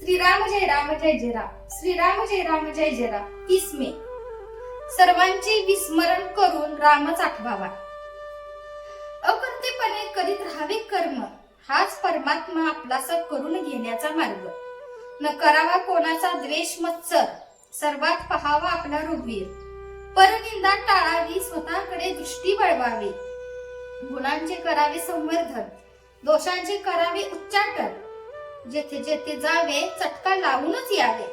श्रीराम जय राम जय जय राम, श्रीराम जय राम जय जय राम. 30 मे. सर्वांचे विस्मरण करून रामच आठवावा. अकर्तेपणे करीत राहावे कर्म, हाच परमात्मा आपलासा करून घेण्याचा मार्ग. न करावा कोणाचा द्वेष मत्सर, सर्वात पहावा आपला रघुवीर. परनिंदा टाळावी, स्वतःकडे दृष्टी वळवावी. गुणांचे करावे संवर्धन, दोषांचे करावे उच्चाटन. जेथे जेथे जावे चटका लावूनच यावे.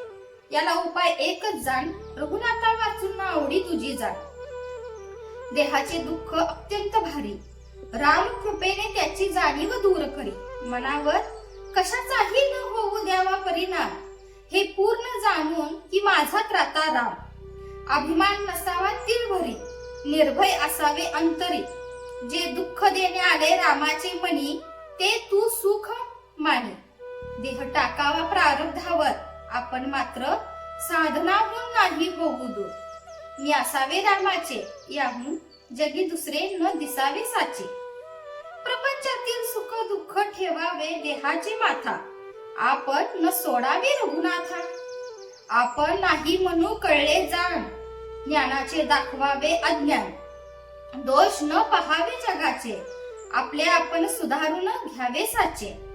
याला उपाय एकच जाण, रघुनाथा वाचून आवडी तुझी जाण. देहाचे दुःख अत्यंत भारी, राम कृपेने त्याची जाणीव दूर करी. मनावर कशाचाही न होऊ द्यावा परिणाम, हे पूर्ण जाणून की माझा त्राता राम. अभिमान नसावा तिळभरी, निर्भय असावे अंतरी. जे दुःख देणे आले रामाचे मनी, ते तू सुख मानी. देह टाकावा प्रारब्धावर, आपण मात्र साधनाहून नाही होऊ दूर. मी असावे रामाचे, याहून जगी दुसरे न दिसावे साचे. प्रपंचातील सुख दुःख ठेवावे देहाची माथा, आपण न सोडावे रघुनाथा. आपण नाही म्हणू कळले जाण, ज्ञानाचे दाखवावे अज्ञान. दोष न पहावे जगाचे, आपले आपण सुधारून घ्यावे साचे.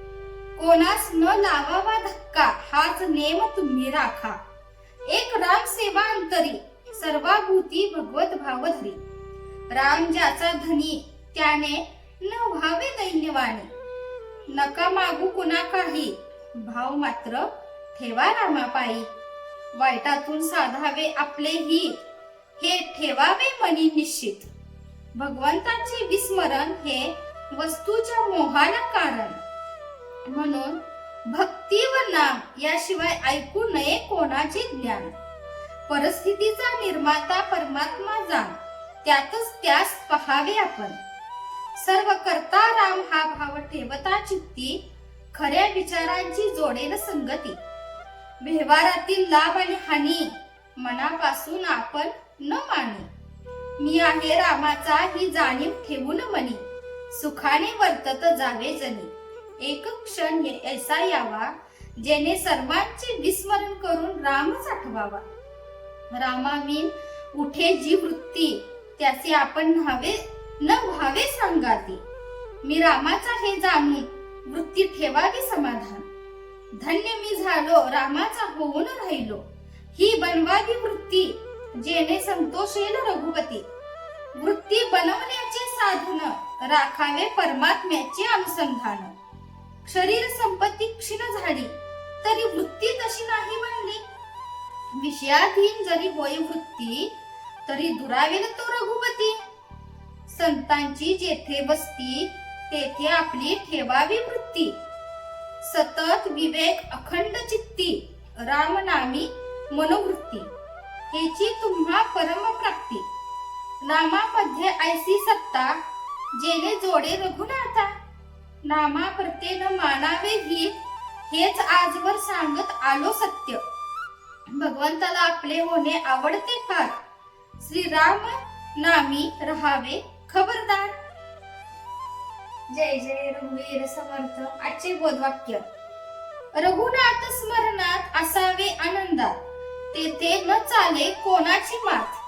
कोणास न लावावा धक्का, हाच नेम तुम्ही राखा. एक राम सेवा अंतरी, सर्वाभूती भगवत भाव धरी. राम ज्याचा धनी, त्याने न व्हावे दैन्यवाणी. नका मागू कुणा काही, भाव मात्र ठेवा रामापायी. वाईटातून साधावे आपले हित, हे ठेवावे मनी निश्चित. भगवंताचे विस्मरण हे वस्तूच्या मोहाला कारण. म्हणून भक्ती व नाम याशिवाय ऐकू नये कोणाचे ज्ञान. परिस्थितीचा निर्माता परमात्मा जाण, त्यातच त्यास पहावे आपण. सर्व करता राम हा भाव ठेवता चित्ती, खऱ्या विचारांची जोडेल संगती. व्यवहारातील लाभ आणि हानी, मनापासून आपण न मानी. मी आहे रामाचा ही जाणीव ठेवून मनी, सुखाने वर्तत जावे जनी. एक क्षण ऐसा यावा, जेणे सर्वांचे विस्मरण करून रामच आठवावा. रामाविन उठे जी वृत्ती, त्याचे आपण न व्हावे सांगाती. मी रामाचा हे जाणून वृत्ती ठेवावी समाधान. धन्य मी झालो रामाचा होऊन राहिलो, ही बनवावी वृत्ती, जेणे संतोषेल रघुपती. वृत्ती बनवण्याचे साधन, राखावे परमात्म्याचे अनुसंधान. शरीर संपत्ती क्षीण झाली, तरी वृत्ती तशी नाही बनली. विषयाधीन जरी होय वृत्ती, तरी दुरावेल तो रघुपती. संतांची जेथे वस्ती, तेथे आपली ठेवावी वृत्ती. सतत विवेक अखंड चित्ती, राम नामी मनोवृत्ती. हेची तुम्हा परम प्राप्ती. नामामध्ये ऐसी सत्ता, जेणे जोडे रघुनाथा. नामा प्रत्येन मानावे हित, हेच आजवर सांगत आलो सत्य. भगवंताला आपले होणे आवडते फार, श्रीराम नामी रहावे खबरदार. जय जय रघुवीर समर्थ. आजचे बोधवाक्य. रघुनाथ स्मरणात असावे आनंदात, तेथे न चाले कोणाची मात.